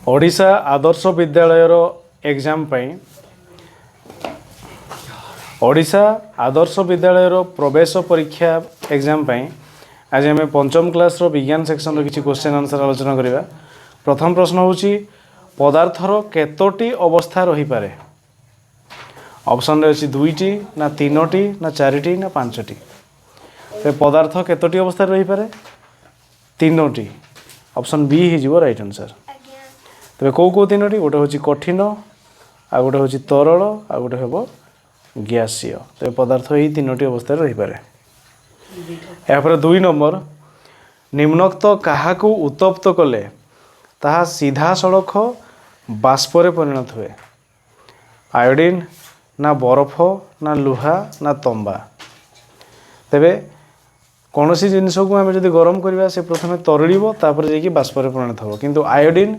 Odisha Adarsh Vidyalaya exam पाई ओडिशा आदर्श विद्यालय प्रवेश परीक्षा exam पाई आज आम पंचम क्लास विज्ञान सेक्शन किसी क्वेश्चन आंसर आलोचना करवा। प्रथम प्रश्न होची पदार्थर केतोटी अवस्था रही पारे। ऑप्शन रे अछि दुईटी ना तीनोटी ना चारिटी ना पांचटी। तो पदार्थ केतोटी अवस्था रही पारे तीनोटी। ऑप्शन बी ही जीवो राइट आंसर। तबे कौ तीनोटी गोटे होची कठिन आ गोटे होची तरल आ गोटे हेबो गैसीय। तो पदार्थ यही तीनोटी अवस्था रही पारे। यापर 2 नंबर निम्नोक्त काहाकू उत्तप्त कले ताहा सीधा सड़क बाष्परे परिणत हुए। आयोडीन ना बरफ ना लुहा ना तंबा। तेबे कौन सी जिनस को आम जब गरम करवा से प्रथम तरल तापर जाकि बाष्परे परिणत हो किंतु आयोडीन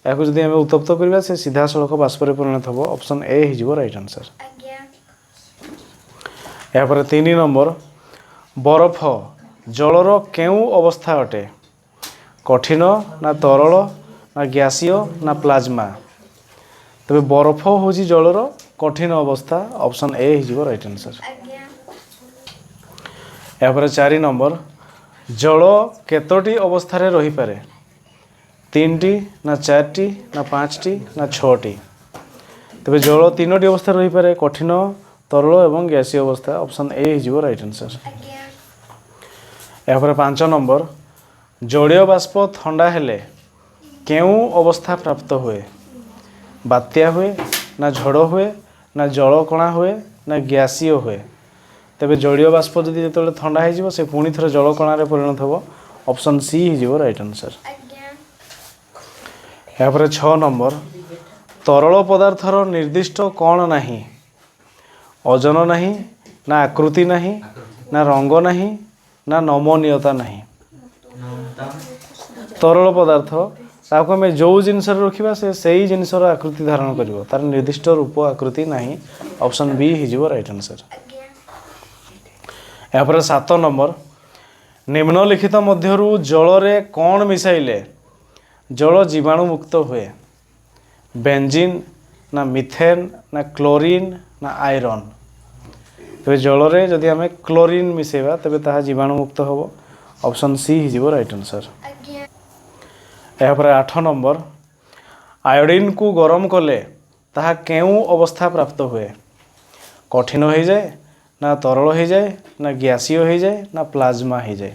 या जब आम उत्तप्त करवा से सीधा सड़क बाष्परे परिणत हो। ऑप्शन ए हो राइट आंसर। यापर 3 नंबर बरफ जलर केउ अवस्था अटे कठिन ना तरल ना गैसीय ना प्लाज्मा। तबे बरफ हूँ जलर कठिन अवस्था। ऑप्शन ए हो राइट आंसर। यापर 4 नंबर जल केतोटी अवस्था रे रही पारे 3टी ना 4टी ना 5टी ना 6टी। तबे जल 3टी अवस्था रही पारे कठिन तरल एवं गैसीय अवस्था। ऑप्शन ए हो राइट आंसर। यापर 5 नंबर जलीय बाष्प ठंडा हेले केउ अवस्था प्राप्त हुए बात्या हुए ना झड़ हुए ना जलकणा हुए ना गैसीय हुए। तेबे जलीय बाष्प जदि जो ठंडा हो से पुणी थे जलकणार परिणत हो। ऑप्शन सी हो राइट आंसर। यापर 6 नंबर तरल पदार्थर निर्दिष्ट कौन नहीं ओजन नहीं ना आकृति नहीं ना रंग नहीं ना नमनीयता नहीं। तरल पदार्थ ताको आम जो जिनस रखा से ही जिनसर आकृति धारण कर तार निर्दिष्ट रूप आकृति नहीं। ऑप्शन बी हो राइट आंसर। यापर 7 नंबर निम्नलिखित मध्यरु जलरे कौन मिसाइले जल जीवाणु मुक्त हुए बेंजीन ना मिथेन ना क्लोरीन ना आयरन। तेज जलरे जदि आम क्लोरीन मिसेबा तेबे ताहा जीवाणु मुक्त हो। ऑप्शन सी हो राइट आंसर। यापर 8 नंबर आयोडीन को गरम कले ताहा केउ अवस्था प्राप्त हुए कठिन हो जाए ना तरल हो जाए ना गैसीय हो जाए ना प्लाज्मा हो जाए।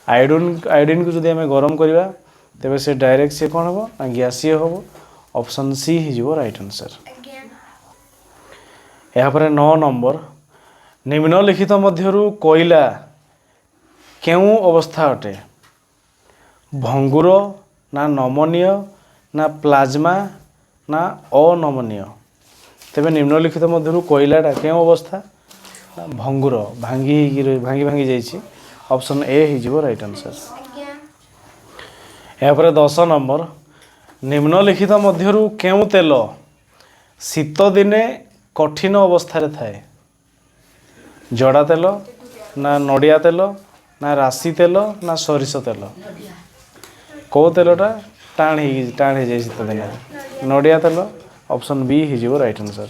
आयोडीन को जदि आम गरम करवा तेबे से डायरेक्ट से कौन हो ना गैसीय हो। ऑप्शन सी हो राइट आंसर। यापर 9 नंबर निम्नलिखित मध्यरु कोयला केउ अवस्था अटे भंगुर ना नमनीय ना प्लाज्मा ना अनमनीय। तेबे निम्नलिखित मध्यरु कोयलाटा केउ अवस्था भंगुर भांगी भांगी जाइछि। ऑप्शन ए हो राइट आंसर। यापर 10 नंबर निम्नलिखित मध्यरु केउ तेल शीत दिने कठिन अवस्था रे थाए जड़ा तेल ना नड़िया तेल ना राशि तेल ना सरिष तेल। कौ तेलटा टाण हो जाए शीत दिन नड़िया तेल। ऑप्शन बी हो राइट आंसर।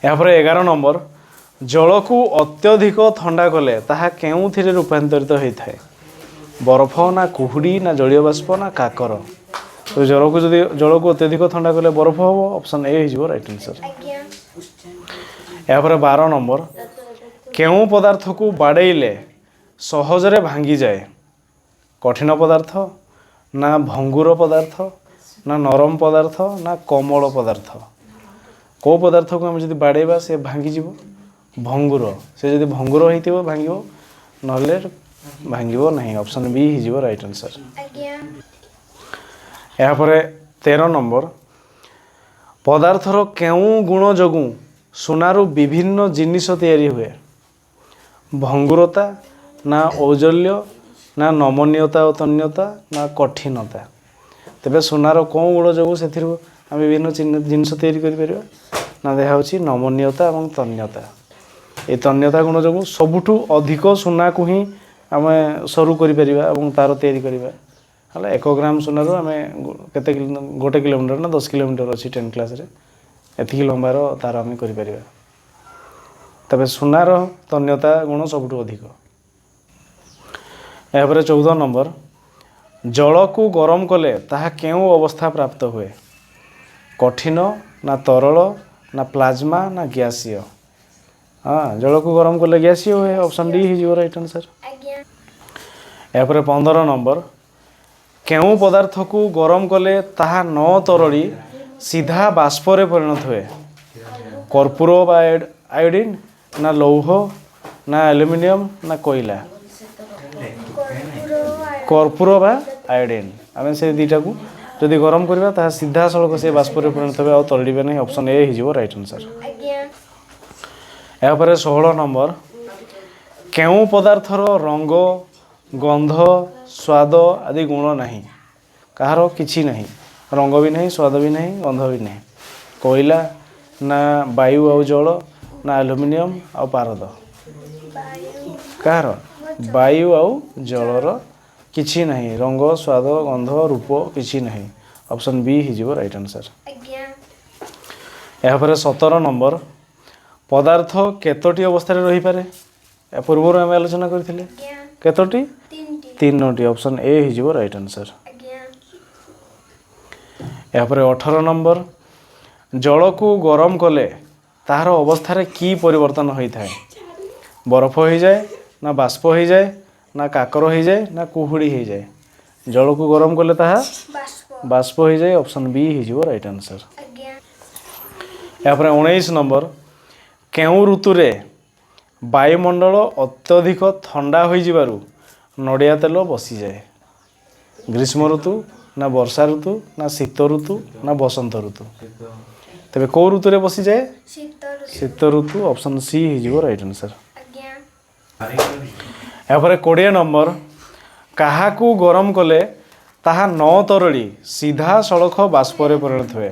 यापर 11 नंबर जल को अत्यधिक ठंडा कले ताहा केउथिरे रूपांतरित होता है बरफ ना कुहुड़ी ना जलीय बाष्प ना काकर। तो जल को अत्यधिक ठंडा कले बरफ हो। ऑप्शन ए हो राइट आंसर। यापर 12 नंबर केउ पदार्थ को बाड़ेले सहजरे भांगी जाए कठिन पदार्थ ना भंगुर पदार्थ ना नरम पदार्थ ना कोमल पदार्थ। कौ पदार्थ को आम जब बाड़ेबा से भांगी भंगुर से जब भंगुर हो भांग ना भांग ना। ऑप्शन बी हो राइट आंसर। यापर 13 नंबर पदार्थर केउ गुण जोगु सुनारू विभिन्न जिनिस तैयारी हुए भंगुरता ना औजल्य ना नमनीयता और तन्यता ना कठिनता। तेबे सुनार कौ गुण जो से आम विभिन्न जिनस तैयारी कर ना देहा नमनीयता और तन्यता। ये तन्यता गुण जो सबुठू अधिक सुना को ही आम सरू कर तार तैयारी करवा हेल्ला 1 ग्राम सुनार आम के 1 किलोमीटर ना 10 किलोमीटर अच्छी 10 क्लास एति लंबार तार आम कर तबे सुनार तन्यता गुण सबुठ अधिक। यापर 14 नंबर जल को गरम कले ताहा केउ अवस्था प्राप्त हुए कठिन ना तरल ना प्लाज्मा ना गैसीय। हाँ जल को गरम कले गैसीय हुए ऑप्शन डी ही राइट आंसर। यापर 15 नंबर केउ पदार्थ को गरम कले ताहा न तरली सीधा बाष्परे परिणत हुए कर्पूर बा आयोडीन ना लौह ना एल्युमिनियम ना कोयला। कर्पूर बा आयोडीन आम से दुईटा को जदि गरम करवा ताहा सीधा सड़क से बाष्परे परिणत हुए आ तरलिबे नहीं ऑप्शन ए ही राइट आंसर। यापर 16 नंबर केउ पदार्थर रंग गंध स्वाद आदि गुण नहीं कहार किछि नहीं रंग भी नहीं स्वाद भी नहीं गंध भी नहीं कोयला ना वायु आउ जल ना एल्युमिनियम आउ पारद कहार वायु आउ जलर किछि नहीं रंग स्वाद गंध रूप किछि नहीं ऑप्शन बी ही राइट आंसर। यापर 17 नंबर पदार्थ केतोटी अवस्था रही पारे या पूर्व आम आलोचना करथिले केतोटी 3टी ऑप्शन ए ही राइट आंसर। यापर 18 नंबर जल को गरम कले तार अवस्था रे की परिवर्तन होता है बरफ हो जाए ना बाष्प हो जाए ना काकर हो जाए ना कुहुड़ी हो जाए जल को गरम कले ताहा बाष्प हो जाए ऑप्शन बी ही राइट आंसर। यापर 19 नंबर केउ ऋतु रे वायुमंडल अत्यधिक ठंडा हो जिबारु नड़िया तेल बसी जाए ग्रीष्म ऋतु ना वर्षा ऋतु ना शीत ऋतु ना बसंत ऋतु तेरे कौ ऋतु रे बसी जाए शीत ऋतु ऑप्शन सी ही राइट आंसर। यापर 20 नंबर कहा को गरम कले ताहा न तरली सीधा सड़क बाष्परे परिणत हुए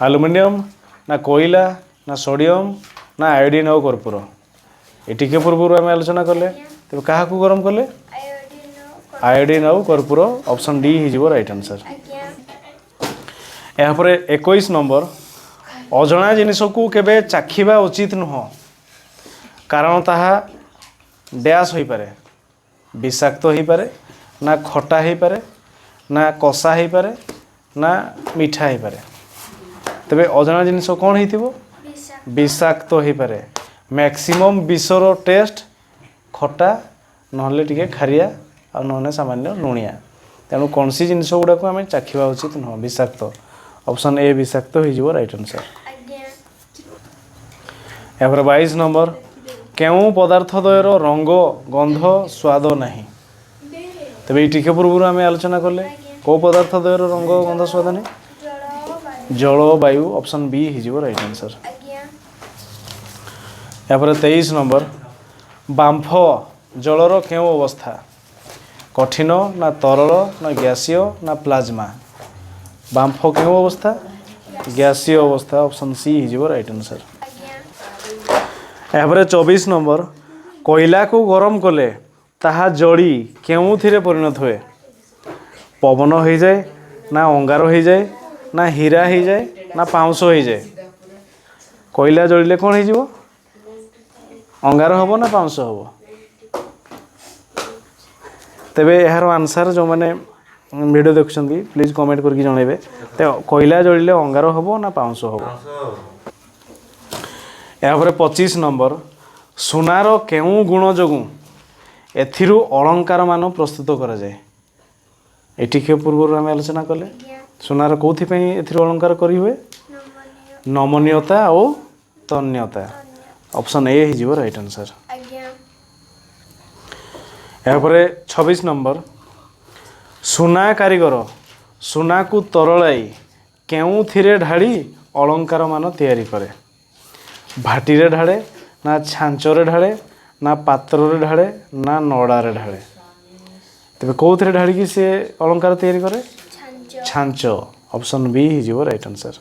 एल्युमिनियम ना कोयला ना सोडियम ना आयोडीन और कर्पूर ये टिके पूर्व आम आलोचना कले तेज क्या गरम कले आयोडीन आउ कर्पूर ऑप्शन डी ही राइट आंसर। यापर 21 नंबर अजଣା जिनिस को केबे चाखिबा उचित नुह कारण ताहा डैश हो पारे विषाक्त हो पारे ना खटा हो पारे ना कषा हो पारे ना मीठा हो पारे तेबे अजଣା जिनिस कौन हो विषाक्त हो पारे मैक्सिमम विषर टेस्ट खटा नहले टिके खारिया आ नहने सामान्य लुणिया तेणु कौन सी जिनिस गुड़ाक आम चाखा उचित नुह विषाक्त ऑप्शन ए विषाक्त हो राइट आंसर। यापर 22 नंबर केउ पदार्थ द्वयर रंग गंध स्वाद नहीं तेरे टिके पूर्व आम आलोचना कले कौ पदार्थ द्वयर रंग गंध स्वाद नहीं जल वायु ऑप्शन बी ही राइट आंसर। यापर 23 नंबर बांफ जलर केउ अवस्था कठिन ना तरल ना गैसीय ना प्लाज्मा बांफ केउ अवस्था गैसीय अवस्था ऑप्शन सी ही राइट आंसर। यापर 24 नंबर कोयला को गरम कले ताहा जड़ी केउथिरे परिणत हुए पवन हो जाए ना अंगार हो जाए ना हीरा हो जाए ना पाउंस हो जाए कोयला जड़िले कौन हो अंगार हम ना पाउंस हम तेबे यार आंसर जो मैंने वीडियो देखुं प्लीज कमेंट करके जनइबे तो कोयला जड़िले अंगार हम ना पाउंस हम। यापर 25 नंबर सुनार केउ गुण जोगु एथिरु अलंकार मान प्रस्तुत करा जाए एटी के पूर्व आम आलोचना कले सुनार कौन एथिरु अलंकार करी हुए नमनीयता और तन्यता ऑप्शन ए ही राइट आंसर। यापर 26 नंबर सुना कारीगर सुना को तरलाई केउथिरे ढाड़ी अलंकार मान तैयारी करे भाटीरे ढाड़े ना छांचरे ढाड़े ना पात्रे ढाड़े ना नड़ारे ढाड़े तेरे कौन ढाड़ी से अलंकार तैयारी करे छांच ऑप्शन बी ही राइट आंसर।